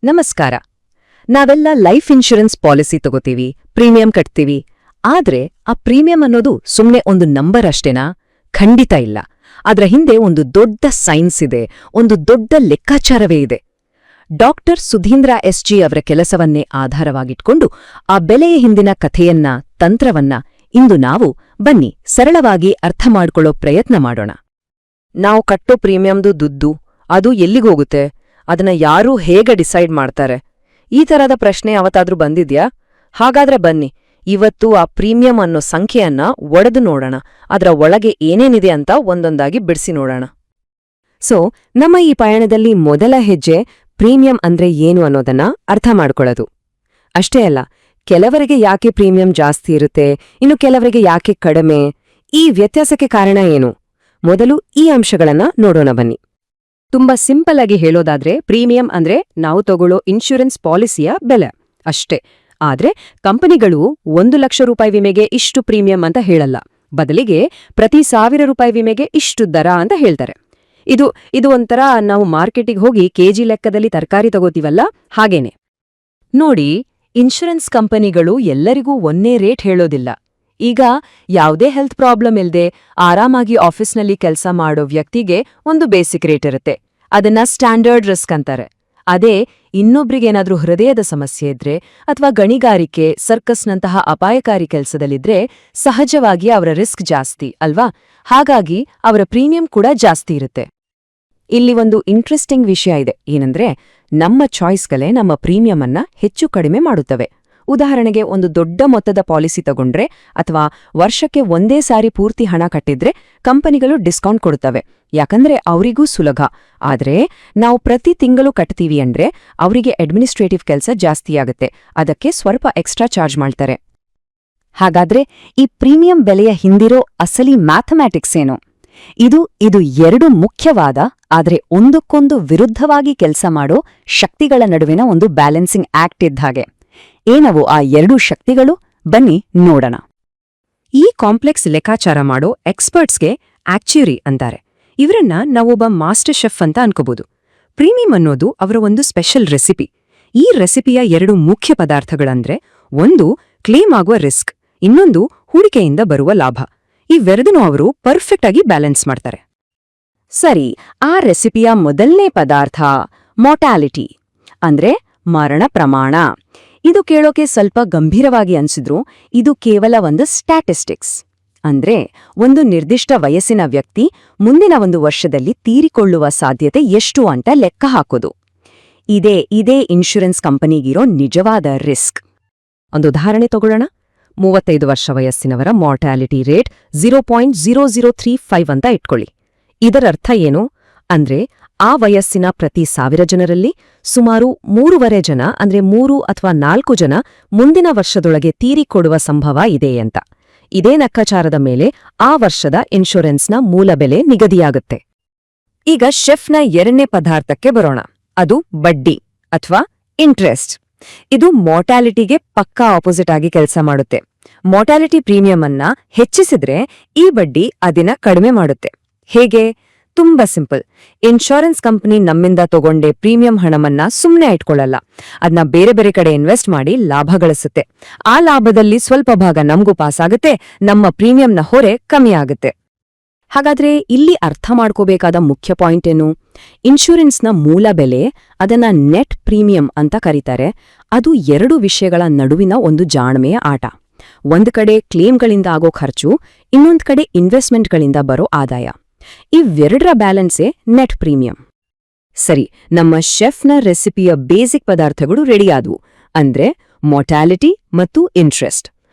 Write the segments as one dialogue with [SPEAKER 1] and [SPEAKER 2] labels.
[SPEAKER 1] ನಮಸ್ಕಾರ. ನಾವೆಲ್ಲ life insurance policy ತಗೋತೀವಿ, ಪ್ರೀಮಿಯಂ ಕಟ್ತೀವಿ. ಆದ್ರೆ ಆ ಪ್ರೀಮಿಯಂ ಅನ್ನೋದು ಸುಮ್ನೆ ಒಂದು ನಂಬರ್ ಅಷ್ಟೇನಾ? ಖಂಡಿತ ಇಲ್ಲ. ಅದ್ರ ಹಿಂದೆ ಒಂದು ದೊಡ್ಡ ಸೈನ್ಸ್ ಇದೆ, ಒಂದು ದೊಡ್ಡ ಲೆಕ್ಕಾಚಾರವೇ ಇದೆ. Doctor Sudhindra S G. ಅವರ ಕೆಲಸವನ್ನೇ ಆಧಾರವಾಗಿಟ್ಕೊಂಡು ಆ ಬೆಲೆಯ ಹಿಂದಿನ ಕಥೆಯನ್ನ, ತಂತ್ರವನ್ನ ಇಂದು ನಾವು ಬನ್ನಿ ಸರಳವಾಗಿ ಅರ್ಥ ಮಾಡ್ಕೊಳ್ಳೋ ಪ್ರಯತ್ನ ಮಾಡೋಣ. ನಾವು ಕಟ್ಟೋ ಪ್ರೀಮಿಯಂದು ದುಡ್ಡು ಅದು ಎಲ್ಲಿಗೋಗುತ್ತೆ? ಅದನ್ನ ಯಾರೂ ಹೇಗೆ ಡಿಸೈಡ್ ಮಾಡ್ತಾರೆ? ಈ ತರದ ಪ್ರಶ್ನೆ ಯಾವತ್ತಾದ್ರೂ ಬಂದಿದ್ಯಾ? ಹಾಗಾದ್ರೆ ಬನ್ನಿ ಇವತ್ತು ಆ ಪ್ರೀಮಿಯಂ ಅನ್ನೋ ಸಂಖ್ಯೆಯನ್ನ ಒಡೆದು ನೋಡೋಣ. ಅದರ ಒಳಗೆ ಏನೇನಿದೆ ಅಂತ ಒಂದೊಂದಾಗಿ ಬಿಡಿಸಿ ನೋಡೋಣ. ನಮ್ಮ ಈ ಪಯಣದಲ್ಲಿ ಮೊದಲ ಹೆಜ್ಜೆ ಪ್ರೀಮಿಯಂ ಅಂದ್ರೆ ಏನು ಅನ್ನೋದನ್ನ ಅರ್ಥ ಮಾಡ್ಕೊಳ್ಳೋದು. ಅಷ್ಟೇ ಅಲ್ಲ, ಕೆಲವರಿಗೆ ಯಾಕೆ ಪ್ರೀಮಿಯಂ ಜಾಸ್ತಿ ಇರುತ್ತೆ, ಇನ್ನು ಕೆಲವರಿಗೆ ಯಾಕೆ ಕಡಿಮೆ, ಈ ವ್ಯತ್ಯಾಸಕ್ಕೆ ಕಾರಣ ಏನು? ಮೊದಲು ಈ ಅಂಶಗಳನ್ನ ನೋಡೋಣ ಬನ್ನಿ. ತುಂಬಾ ಸಿಂಪಲ್ ಆಗಿ ಹೇಳೋದಾದ್ರೆ ಪ್ರೀಮಿಯಂ ಅಂದ್ರೆ ನಾವು ತಗೊಳ್ಳೋ ಇನ್ಶೂರೆನ್ಸ್ ಪಾಲಿಸಿಯ ಬೆಲೆ ಅಷ್ಟೇ. ಆದ್ರೆ ಕಂಪನಿಗಳು 1 ಲಕ್ಷ ರೂಪಾಯಿ ವಿಮೆಗೆ ಇಷ್ಟು ಪ್ರೀಮಿಯಂ ಅಂತ ಹೇಳಲ್ಲ. ಬದಲಿಗೆ ಪ್ರತಿ 1000 ರೂಪಾಯಿ ವಿಮೆಗೆ ಇಷ್ಟು ದರ ಅಂತ ಹೇಳ್ತಾರೆ. ಇದು ಒಂಥರ ನಾವು ಮಾರ್ಕೆಟಿಗೆ ಹೋಗಿ ಕೆಜಿ ಲೆಕ್ಕದಲ್ಲಿ ತರಕಾರಿ ತಗೋತೀವಲ್ಲ, ಹಾಗೇನೆ. ನೋಡಿ, ಇನ್ಶೂರೆನ್ಸ್ ಕಂಪನಿಗಳು ಎಲ್ಲರಿಗೂ ಒಂದೇ ರೇಟ್ ಹೇಳೋದಿಲ್ಲ. ಈಗ ಯಾವುದೇ ಹೆಲ್ತ್ ಪ್ರಾಬ್ಲಮ್ ಇಲ್ದೆ ಆರಾಮಾಗಿ ಆಫೀಸ್ನಲ್ಲಿ ಕೆಲಸ ಮಾಡೋ ವ್ಯಕ್ತಿಗೆ ಒಂದು ಬೇಸಿಕ್ ರೇಟ್ ಇರುತ್ತೆ. ಅದನ್ನ ಸ್ಟ್ಯಾಂಡರ್ಡ್ ರಿಸ್ಕ್ ಅಂತಾರೆ. ಅದೇ ಇನ್ನೊಬ್ರಿಗೇನಾದ್ರೂ ಹೃದಯದ ಸಮಸ್ಯೆ ಇದ್ರೆ ಅಥವಾ ಗಣಿಗಾರಿಕೆ, ಸರ್ಕಸ್ನಂತಹ ಅಪಾಯಕಾರಿ ಕೆಲಸದಲ್ಲಿದ್ರೆ ಸಹಜವಾಗಿ ಅವರ ರಿಸ್ಕ್ ಜಾಸ್ತಿ ಅಲ್ವಾ? ಹಾಗಾಗಿ ಅವರ ಪ್ರೀಮಿಯಂ ಕೂಡ ಜಾಸ್ತಿ ಇರುತ್ತೆ. ಇಲ್ಲಿ ಒಂದು ಇಂಟ್ರೆಸ್ಟಿಂಗ್ ವಿಷಯ ಇದೆ. ಏನಂದ್ರೆ, ನಮ್ಮ ಚಾಯ್ಸ್ಗಳೇ ನಮ್ಮ ಪ್ರೀಮಿಯಂ ಅನ್ನ ಹೆಚ್ಚು ಕಡಿಮೆ ಮಾಡುತ್ತವೆ. ಉದಾಹರಣೆಗೆ, ಒಂದು ದೊಡ್ಡ ಮೊತ್ತದ ಪಾಲಿಸಿ ತಗೊಂಡ್ರೆ ಅಥವಾ ವರ್ಷಕ್ಕೆ ಒಂದೇ ಸಾರಿ ಪೂರ್ತಿ ಹಣ ಕಟ್ಟಿದ್ರೆ ಕಂಪನಿಗಳು ಡಿಸ್ಕೌಂಟ್ ಕೊಡುತ್ತವೆ, ಯಾಕಂದ್ರೆ ಅವರಿಗೂ ಸುಲಭ. ಆದ್ರೆ ನಾವು ಪ್ರತಿ ತಿಂಗಳು ಕಟ್ತೀವಿ ಅಂದ್ರೆ ಅವರಿಗೆ ಅಡ್ಮಿನಿಸ್ಟ್ರೇಟಿವ್ ಕೆಲಸ ಜಾಸ್ತಿಯಾಗುತ್ತೆ. ಅದಕ್ಕೆ ಸ್ವಲ್ಪ ಎಕ್ಸ್ಟ್ರಾ ಚಾರ್ಜ್ ಮಾಡ್ತಾರೆ. ಹಾಗಾದ್ರೆ ಈ ಪ್ರೀಮಿಯಂ ಬೆಲೆಯ ಹಿಂದಿರೋ ಅಸಲಿ ಮ್ಯಾಥಮ್ಯಾಟಿಕ್ಸ್ ಏನು? ಇದು ಎರಡು ಮುಖ್ಯವಾದ ಆದ್ರೆ ಒಂದಕ್ಕೊಂದು ವಿರುದ್ಧವಾಗಿ ಕೆಲಸ ಮಾಡೋ ಶಕ್ತಿಗಳ ನಡುವಿನ ಒಂದು ಬ್ಯಾಲೆನ್ಸಿಂಗ್ ಆಕ್ಟ್ ಇದ್ದ ಹಾಗೆ. ಏನವು ಆ ಎರಡೂ ಶಕ್ತಿಗಳು? ಬನ್ನಿ ನೋಡೋಣ. ಈ ಕಾಂಪ್ಲೆಕ್ಸ್ ಲೆಕ್ಕಾಚಾರ ಮಾಡೋ ಎಕ್ಸ್ಪರ್ಟ್ಸ್ಗೆ ಆಕ್ಚುರಿ ಅಂತಾರೆ. ಇವರನ್ನ ನಾವೊಬ್ಬ ಮಾಸ್ಟರ್ ಶೆಫ್ ಅಂತ ಅನ್ಕೋಬಹುದು. ಪ್ರೀಮಿಯಂ ಅನ್ನೋದು ಅವರ ಒಂದು ಸ್ಪೆಷಲ್ ರೆಸಿಪಿ. ಈ ರೆಸಿಪಿಯ 2 ಮುಖ್ಯ ಪದಾರ್ಥಗಳಂದ್ರೆ, ಒಂದು ಕ್ಲೇಮ್ ಆಗುವ ರಿಸ್ಕ್, ಇನ್ನೊಂದು ಹೂಡಿಕೆಯಿಂದ ಬರುವ ಲಾಭ. ಇವೆರಡನ್ನೂ ಅವರು ಪರ್ಫೆಕ್ಟ್ ಆಗಿ ಬ್ಯಾಲೆನ್ಸ್ ಮಾಡ್ತಾರೆ. ಸರಿ, ಆ ರೆಸಿಪಿಯ ಮೊದಲನೇ ಪದಾರ್ಥ ಮಾರ್ಟಾಲಿಟಿ ಅಂದ್ರೆ ಮರಣ ಪ್ರಮಾಣ. ಇದು ಕೇಳೋಕೆ ಸ್ವಲ್ಪ ಗಂಭೀರವಾಗಿ ಅನ್ಸಿದ್ರು ಇದು ಕೇವಲ ಒಂದು ಸ್ಟ್ಯಾಟಿಸ್ಟಿಕ್ಸ್. ಅಂದ್ರೆ ಒಂದು ನಿರ್ದಿಷ್ಟ ವಯಸ್ಸಿನ ವ್ಯಕ್ತಿ ಮುಂದಿನ 1 ವರ್ಷದಲ್ಲಿ ತೀರಿಕೊಳ್ಳುವ ಸಾಧ್ಯತೆ ಎಷ್ಟು ಅಂತ ಲೆಕ್ಕ ಹಾಕೋದು. ಇದೇ ಇನ್ಶೂರೆನ್ಸ್ ಕಂಪನಿಗಿರೋ ನಿಜವಾದ ರಿಸ್ಕ್. ಒಂದು ಉದಾಹರಣೆ ತಗೊಳ್ಳೋಣ. 35 ವರ್ಷ ವಯಸ್ಸಿನವರ ಮಾರ್ಟಾಲಿಟಿ ರೇಟ್ 0.0035 ಅಂತ ಇಟ್ಕೊಳ್ಳಿ. ಇದರರ್ಥ ಏನು ಅಂದ್ರೆ, ಆ ವಯಸ್ಸಿನ ಪ್ರತಿ 1000 ಜನರಲ್ಲಿ ಸುಮಾರು 3.5 ಜನ ಅಂದ್ರೆ 3 ಅಥವಾ 4 ಜನ ಮುಂದಿನ ವರ್ಷದೊಳಗೆ ತೀರಿಕೊಡುವ ಸಂಭವ ಇದೆ ಅಂತ. ಇದೇ ಲೆಕ್ಕಾಚಾರದ ಮೇಲೆ ಆ ವರ್ಷದ ಇನ್ಶೂರೆನ್ಸ್ನ ಮೂಲ ಬೆಲೆ ನಿಗದಿಯಾಗುತ್ತೆ. ಈಗ ಶೆಫ್ನ 2ನೇ ಪದಾರ್ಥಕ್ಕೆ ಬರೋಣ. ಅದು ಬಡ್ಡಿ ಅಥವಾ ಇಂಟ್ರೆಸ್ಟ್. ಇದು ಮಾರ್ಟಾಲಿಟಿಗೆ ಪಕ್ಕಾ ಆಪೋಸಿಟ್ ಆಗಿ ಕೆಲಸ ಮಾಡುತ್ತೆ. ಮಾರ್ಟಾಲಿಟಿ ಪ್ರೀಮಿಯಂ ಅನ್ನ ಹೆಚ್ಚಿಸಿದ್ರೆ ಈ ಬಡ್ಡಿ ಅದನ್ನ ಕಡಿಮೆ ಮಾಡುತ್ತೆ. ಹೇಗೆ? ತುಂಬಾ ಸಿಂಪಲ್. ಇನ್ಶೂರೆನ್ಸ್ ಕಂಪನಿ ನಮ್ಮಿಂದ ತಗೊಂಡೆ ಪ್ರೀಮಿಯಂ ಹಣವನ್ನ ಸುಮ್ನೆ ಇಟ್ಕೊಳ್ಳಲ್ಲ. ಅದನ್ನ ಬೇರೆ ಬೇರೆ ಕಡೆ ಇನ್ವೆಸ್ಟ್ ಮಾಡಿ ಲಾಭ ಗಳಿಸುತ್ತೆ. ಆ ಲಾಭದಲ್ಲಿ ಸ್ವಲ್ಪ ಭಾಗ ನಮಗೂ ಪಾಸ್ ಆಗುತ್ತೆ, ನಮ್ಮ ಪ್ರೀಮಿಯಂನ ಹೊರೆ ಕಮ್ಮಿ ಆಗುತ್ತೆ. ಹಾಗಾದ್ರೆ ಇಲ್ಲಿ ಅರ್ಥ ಮಾಡ್ಕೋಬೇಕಾದ ಮುಖ್ಯ ಪಾಯಿಂಟ್ ಏನು? ಇನ್ಶೂರೆನ್ಸ್ನ ಮೂಲ ಬೆಲೆ, ಅದನ್ನ ನೆಟ್ ಪ್ರೀಮಿಯಂ ಅಂತ ಕರೀತಾರೆ. ಅದು 2 ವಿಷಯಗಳ ನಡುವಿನ ಒಂದು ಜಾಣ್ಮೆಯ ಆಟ. ಒಂದ್ ಕಡೆ ಕ್ಲೇಮ್ಗಳಿಂದ ಆಗೋ ಖರ್ಚು, ಇನ್ನೊಂದ್ ಕಡೆ ಇನ್ವೆಸ್ಟ್ಮೆಂಟ್ಗಳಿಂದ ಬರೋ ಆದಾಯ. ಇವೆರಡರ ಬ್ಯಾಲೆನ್ಸೇ ನೆಟ್ ಪ್ರೀಮಿಯಂ. ಸರಿ, ನಮ್ಮ ಶೆಫ್ನ ರೆಸಿಪಿಯ ಬೇಸಿಕ್ ಪದಾರ್ಥಗಳು ರೆಡಿಯಾದವು, ಅಂದ್ರೆ ಮಾರ್ಟಾಲಿಟಿ ಮತ್ತು ಇಂಟ್ರೆಸ್ಟ್.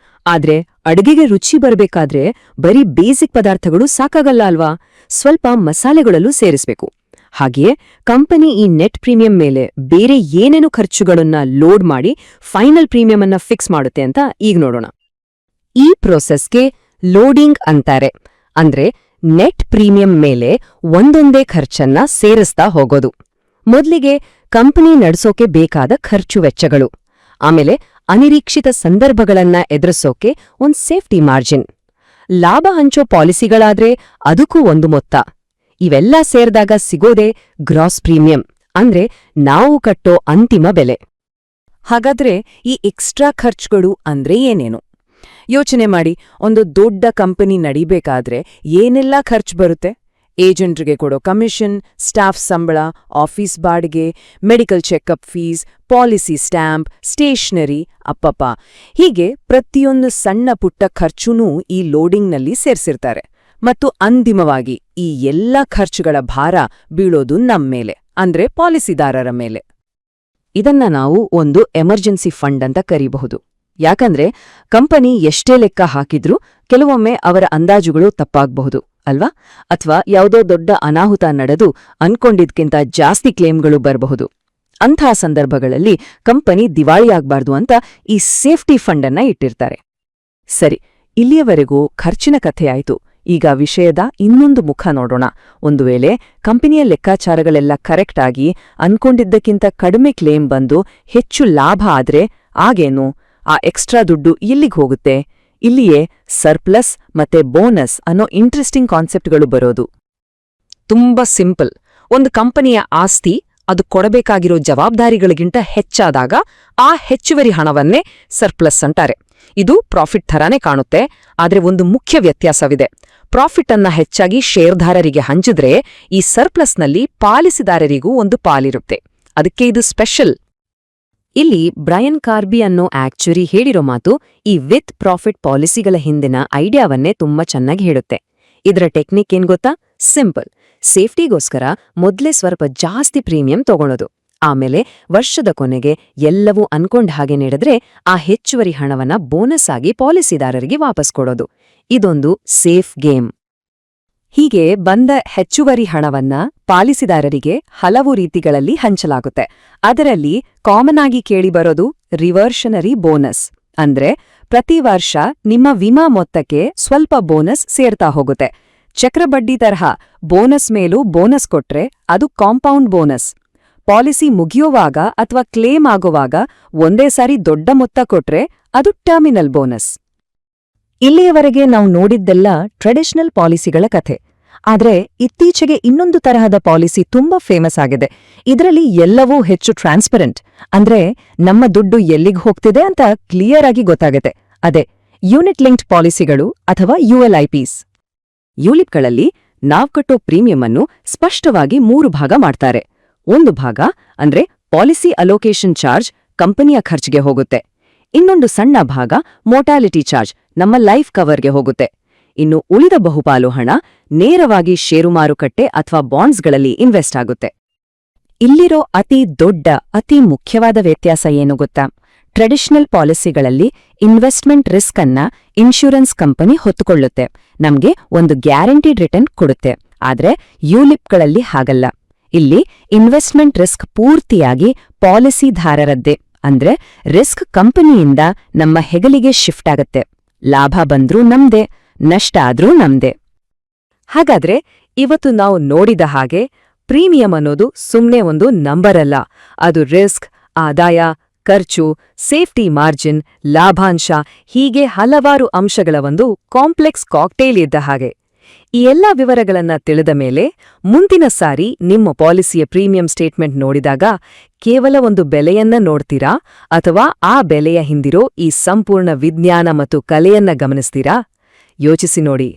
[SPEAKER 1] ಆದ್ರೆ ಅಡುಗೆಗೆ ರುಚಿ ಬರಬೇಕಾದ್ರೆ ಬರೀ ಬೇಸಿಕ್ ಪದಾರ್ಥಗಳು ಸಾಕಾಗಲ್ಲ ಅಲ್ವಾ? ಸ್ವಲ್ಪ ಮಸಾಲೆಗಳಲ್ಲೂ ಸೇರಿಸಬೇಕು. ಹಾಗೆಯೇ ಕಂಪನಿ ಈ ನೆಟ್ ಪ್ರೀಮಿಯಂ ಮೇಲೆ ಬೇರೆ ಏನೇನು ಖರ್ಚುಗಳನ್ನ ಲೋಡ್ ಮಾಡಿ ಫೈನಲ್ ಪ್ರೀಮಿಯಂ ಅನ್ನ ಫಿಕ್ಸ್ ಮಾಡುತ್ತೆ ಅಂತ ಈಗ ನೋಡೋಣ. ಈ ಪ್ರೋಸೆಸ್ಗೆ ಲೋಡಿಂಗ್ ಅಂತಾರೆ. ಅಂದ್ರೆ ನೆಟ್ ಪ್ರೀಮಿಯಂ ಮೇಲೆ ಒಂದೊಂದೇ ಖರ್ಚನ್ನ ಸೇರಿಸ್ತಾ ಹೋಗೋದು. ಮೊದಲಿಗೆ ಕಂಪನಿ ನಡೆಸೋಕೆ ಬೇಕಾದ ಖರ್ಚು ವೆಚ್ಚಗಳು, ಆಮೇಲೆ ಅನಿರೀಕ್ಷಿತ ಸಂದರ್ಭಗಳನ್ನ ಎದುರಿಸೋಕೆ ಒಂದ್ ಸೇಫ್ಟಿ ಮಾರ್ಜಿನ್, ಲಾಭ ಹಂಚೋ ಪಾಲಿಸಿಗಳಾದ್ರೆ ಅದಕ್ಕೂ ಒಂದು ಮೊತ್ತ. ಇವೆಲ್ಲ ಸೇರಿದಾಗ ಸಿಗೋದೇ ಗ್ರಾಸ್ ಪ್ರೀಮಿಯಂ ಅಂದ್ರೆ ನಾವು ಕಟ್ಟೋ ಅಂತಿಮ ಬೆಲೆ.
[SPEAKER 2] ಹಾಗಾದ್ರೆ ಈ ಎಕ್ಸ್ಟ್ರಾ ಖರ್ಚುಗಳು ಅಂದ್ರೆ ಏನೇನು? ಯೋಚನೆ ಮಾಡಿ, ಒಂದು ದೊಡ್ಡ ಕಂಪನಿ ನಡಿಬೇಕಾದ್ರೆ ಏನೆಲ್ಲ ಖರ್ಚು ಬರುತ್ತೆ? ಏಜೆಂಟ್ರಿಗೆ ಕೊಡೋ ಕಮಿಷನ್, ಸ್ಟಾಫ್ ಸಂಬಳ, ಆಫೀಸ್ ಬಾಡಿಗೆ, medical checkup fees, policy stamp, stationery, ಅಪ್ಪಪ್ಪ, ಹೀಗೆ ಪ್ರತಿಯೊಂದು ಸಣ್ಣ ಪುಟ್ಟ ಖರ್ಚುನೂ ಈ ಲೋಡಿಂಗ್ನಲ್ಲಿ ಸೇರ್ಸಿರ್ತಾರೆ. ಮತ್ತು ಅಂತಿಮವಾಗಿ ಈ ಎಲ್ಲ ಖರ್ಚುಗಳ ಭಾರ ಬೀಳೋದು ನಮ್ಮೇಲೆ, ಅಂದ್ರೆ ಪಾಲಿಸಿದಾರರ ಮೇಲೆ.
[SPEAKER 1] ಇದನ್ನ ನಾವು ಒಂದು ಎಮರ್ಜೆನ್ಸಿ ಫಂಡ್ ಅಂತ ಕರೀಬಹುದು. ಯಾಕಂದ್ರೆ ಕಂಪನಿ ಎಷ್ಟೇ ಲೆಕ್ಕ ಹಾಕಿದ್ರೂ ಕೆಲವೊಮ್ಮೆ ಅವರ ಅಂದಾಜುಗಳು ತಪ್ಪಾಗಬಹುದು ಅಲ್ವಾ? ಅಥವಾ ಯಾವುದೋ ದೊಡ್ಡ ಅನಾಹುತ ನಡೆದು ಅನ್ಕೊಂಡಿದ್ಕಿಂತ ಜಾಸ್ತಿ ಕ್ಲೇಮ್ಗಳು ಬರಬಹುದು. ಅಂಥ ಸಂದರ್ಭಗಳಲ್ಲಿ ಕಂಪನಿ ದಿವಾಳಿಯಾಗಬಾರ್ದು ಅಂತ ಈ ಸೇಫ್ಟಿ ಫಂಡ್ ಅನ್ನ ಇಟ್ಟಿರ್ತಾರೆ. ಸರಿ, ಇಲ್ಲಿಯವರೆಗೂ ಖರ್ಚಿನ ಕಥೆಯಾಯ್ತು. ಈಗ ವಿಷಯದ ಇನ್ನೊಂದು ಮುಖ ನೋಡೋಣ. ಒಂದು ವೇಳೆ ಕಂಪನಿಯ ಲೆಕ್ಕಾಚಾರಗಳೆಲ್ಲ ಕರೆಕ್ಟ್ ಆಗಿ ಅನ್ಕೊಂಡಿದ್ದಕ್ಕಿಂತ ಕಡಿಮೆ ಕ್ಲೇಮ್ ಬಂದು ಹೆಚ್ಚು ಲಾಭ ಆದ್ರೆ ಆಗೇನು? ಆ ಎಕ್ಸ್ಟ್ರಾ ದುಡ್ಡು ಎಲ್ಲಿಗೆ ಹೋಗುತ್ತೆ? ಇಲ್ಲಿಯೇ ಸರ್ಪ್ಲಸ್ ಮತ್ತೆ ಬೋನಸ್ ಅನ್ನೋ ಇಂಟ್ರೆಸ್ಟಿಂಗ್ ಕಾನ್ಸೆಪ್ಟ್ಗಳು ಬರೋದು. ತುಂಬಾ ಸಿಂಪಲ್. ಒಂದು ಕಂಪನಿಯ ಆಸ್ತಿ ಅದು ಕೊಡಬೇಕಾಗಿರೋ ಜವಾಬ್ದಾರಿಗಳಿಗಿಂತ ಹೆಚ್ಚಾದಾಗ ಆ ಹೆಚ್ಚುವರಿ ಹಣವನ್ನೇ ಸರ್ಪ್ಲಸ್ ಅಂತಾರೆ. ಇದು ಪ್ರಾಫಿಟ್ ಥರಾನೇ ಕಾಣುತ್ತೆ, ಆದ್ರೆ ಒಂದು ಮುಖ್ಯ ವ್ಯತ್ಯಾಸವಿದೆ. ಪ್ರಾಫಿಟ್ ಅನ್ನ ಹೆಚ್ಚಾಗಿ ಷೇರ್ದಾರರಿಗೆ ಹಂಚಿದ್ರೆ ಈ ಸರ್ಪ್ಲಸ್ನಲ್ಲಿ ಪಾಲಿಸಿದಾರರಿಗೂ ಒಂದು ಪಾಲಿರುತ್ತೆ. ಅದಕ್ಕೆ ಇದು ಸ್ಪೆಷಲ್. ಇಲ್ಲಿ ಬ್ರಯನ್ ಕಾರ್ಬಿ ಅನ್ನೋ ಆಕ್ಚುರಿ ಹೇಳಿರೋ ಮಾತು ಈ ವಿತ್ ಪ್ರಾಫಿಟ್ ಪಾಲಿಸಿಗಳ ಹಿಂದಿನ ಐಡಿಯಾವನ್ನೇ ತುಂಬಾ ಚೆನ್ನಾಗಿ ಹೇಳುತ್ತೆ. ಇದರ ಟೆಕ್ನಿಕ್ ಏನ್ ಗೊತ್ತಾ? ಸಿಂಪಲ್. ಸೇಫ್ಟಿಗೋಸ್ಕರ ಮೊದ್ಲೇ ಸ್ವಲ್ಪ ಜಾಸ್ತಿ ಪ್ರೀಮಿಯಂ ತಗೊಳ್ಳೋದು, ಆಮೇಲೆ ವರ್ಷದ ಕೊನೆಗೆ ಎಲ್ಲವೂ ಅನ್ಕೊಂಡ್ ಹಾಗೆ ನಡೆದ್ರೆ ಆ ಹೆಚ್ಚುವರಿ ಹಣವನ್ನ ಬೋನಸ್ ಆಗಿ ಪಾಲಿಸಿದಾರರಿಗೆ ವಾಪಸ್ ಕೊಡೋದು. ಇದೊಂದು ಸೇಫ್ ಗೇಮ್. ಹೀಗೆ ಬಂದ ಹೆಚ್ಚುವರಿ ಹಣವನ್ನ ಪಾಲಿಸಿದಾರರಿಗೆ ಹಲವು ರೀತಿಗಳಲ್ಲಿ ಹಂಚಲಾಗುತ್ತೆ. ಅದರಲ್ಲಿ ಕಾಮನ್ ಆಗಿ ಕೇಳಿಬರೋದು ರಿವರ್ಷನರಿ ಬೋನಸ್. ಅಂದ್ರೆ ಪ್ರತಿ ವರ್ಷ ನಿಮ್ಮ ವಿಮಾ ಮೊತ್ತಕ್ಕೆ ಸ್ವಲ್ಪ ಬೋನಸ್ ಸೇರ್ತಾ ಹೋಗುತ್ತೆ. ಚಕ್ರಬಡ್ಡಿ ತರಹ ಬೋನಸ್ ಮೇಲೂ ಬೋನಸ್ ಕೊಟ್ರೆ ಅದು ಕಾಂಪೌಂಡ್ ಬೋನಸ್. ಪಾಲಿಸಿ ಮುಗಿಯೋವಾಗ ಅಥವಾ ಕ್ಲೇಮ್ ಆಗೋವಾಗ ಒಂದೇ ಸಾರಿ ದೊಡ್ಡ ಮೊತ್ತ ಕೊಟ್ರೆ ಅದು ಟರ್ಮಿನಲ್ ಬೋನಸ್. ಇಲ್ಲಿಯವರೆಗೆ ನಾವು ನೋಡಿದ್ದೆಲ್ಲ ಟ್ರೆಡಿಷನಲ್ ಪಾಲಿಸಿಗಳ ಕಥೆ. ಆದ್ರೆ ಇತ್ತೀಚೆಗೆ ಇನ್ನೊಂದು ತರಹದ ಪಾಲಿಸಿ ತುಂಬಾ ಫೇಮಸ್ ಆಗಿದೆ. ಇದರಲ್ಲಿ ಎಲ್ಲವೂ ಹೆಚ್ಚು ಟ್ರಾನ್ಸ್ಪರೆಂಟ್. ಅಂದ್ರೆ ನಮ್ಮ ದುಡ್ಡು ಎಲ್ಲಿಗೆ ಹೋಗ್ತಿದೆ ಅಂತ ಕ್ಲಿಯರ್ ಆಗಿ ಗೊತ್ತಾಗತ್ತೆ. ಅದೇ ಯೂನಿಟ್ ಲಿಂಕ್ಡ್ ಪಾಲಿಸಿಗಳು ಅಥವಾ ULIPs. ಯುಲಿಪ್ಗಳಲ್ಲಿ ನಾವ್ ಕಟ್ಟೋ ಪ್ರೀಮಿಯಂ ಅನ್ನು ಸ್ಪಷ್ಟವಾಗಿ 3 ಭಾಗ ಮಾಡ್ತಾರೆ. ಒಂದು ಭಾಗ ಅಂದ್ರೆ ಪಾಲಿಸಿ ಅಲೋಕೇಶನ್ ಚಾರ್ಜ್ ಕಂಪನಿಯ ಖರ್ಚಿಗೆ ಹೋಗುತ್ತೆ. ಇನ್ನೊಂದು ಸಣ್ಣ ಭಾಗ ಮೋರ್ಟಾಲಿಟಿ ಚಾರ್ಜ್ ನಮ್ಮ ಲೈಫ್ ಕವರ್ಗೆ ಹೋಗುತ್ತೆ. ಇನ್ನು ಉಳಿದ ಬಹುಪಾಲು ಹಣ ನೇರವಾಗಿ ಷೇರು ಮಾರುಕಟ್ಟೆ ಅಥವಾ ಬಾಂಡ್ಸ್ಗಳಲ್ಲಿ ಇನ್ವೆಸ್ಟ್ ಆಗುತ್ತೆ. ಇಲ್ಲಿರೋ ಅತಿ ದೊಡ್ಡ ಅತಿ ಮುಖ್ಯವಾದ ವ್ಯತ್ಯಾಸ ಏನು ಗೊತ್ತಾ? ಟ್ರೆಡಿಷನಲ್ ಪಾಲಿಸಿಗಳಲ್ಲಿ ಇನ್ವೆಸ್ಟ್ಮೆಂಟ್ ರಿಸ್ಕ್ ಅನ್ನ ಇನ್ಶೂರೆನ್ಸ್ ಕಂಪನಿ ಹೊತ್ತುಕೊಳ್ಳುತ್ತೆ, ನಮ್ಗೆ ಒಂದು ಗ್ಯಾರಂಟಿಡ್ ರಿಟರ್ನ್ ಕೊಡುತ್ತೆ. ಆದ್ರೆ ಯುಲಿಪ್ಗಳಲ್ಲಿ ಹಾಗಲ್ಲ. ಇಲ್ಲಿ ಇನ್ವೆಸ್ಟ್ಮೆಂಟ್ ರಿಸ್ಕ್ ಪೂರ್ತಿಯಾಗಿ ಪಾಲಿಸಿದಾರರದ್ದೇ. ಅಂದ್ರೆ ರಿಸ್ಕ್ ಕಂಪನಿಯಿಂದ ನಮ್ಮ ಹೆಗಲಿಗೆ ಶಿಫ್ಟ್ ಆಗತ್ತೆ. ಲಾಭ ಬಂದ್ರೂ ನಮ್ದೇ, ನಷ್ಟ ಆದ್ರೂ ನಮ್ದೇ. ಹಾಗಾದ್ರೆ ಇವತ್ತು ನಾವು ನೋಡಿದ ಹಾಗೆ ಪ್ರೀಮಿಯಂ ಅನ್ನೋದು ಸುಮ್ನೆ ಒಂದು ನಂಬರ್ ಅಲ್ಲ. ಅದು ರಿಸ್ಕ್, ಆದಾಯ, ಖರ್ಚು, ಸೇಫ್ಟಿ ಮಾರ್ಜಿನ್, ಲಾಭಾಂಶ, ಹೀಗೆ ಹಲವಾರು ಅಂಶಗಳ ಒಂದು ಕಾಂಪ್ಲೆಕ್ಸ್ ಕಾಕ್ಟೇಲ್ ಇದ್ದ ಹಾಗೆ. ಈ ಎಲ್ಲಾ ವಿವರಗಳನ್ನ ತಿಳಿದ ಮೇಲೆ ಮುಂದಿನ ಸಾರಿ ನಿಮ್ಮ ಪಾಲಿಸಿಯ ಪ್ರೀಮಿಯಂ ಸ್ಟೇಟ್ಮೆಂಟ್ ನೋಡಿದಾಗ ಕೇವಲ ಒಂದು ಬೆಲೆಯನ್ನ ನೋಡ್ತೀರಾ ಅಥವಾ ಆ ಬೆಲೆಯ ಹಿಂದಿರೋ ಈ ಸಂಪೂರ್ಣ ವಿಜ್ಞಾನ ಮತ್ತು ಕಲೆಯನ್ನ ಗಮನಿಸ್ತೀರಾ? ಯೋಚಿಸಿ ನೋಡಿ.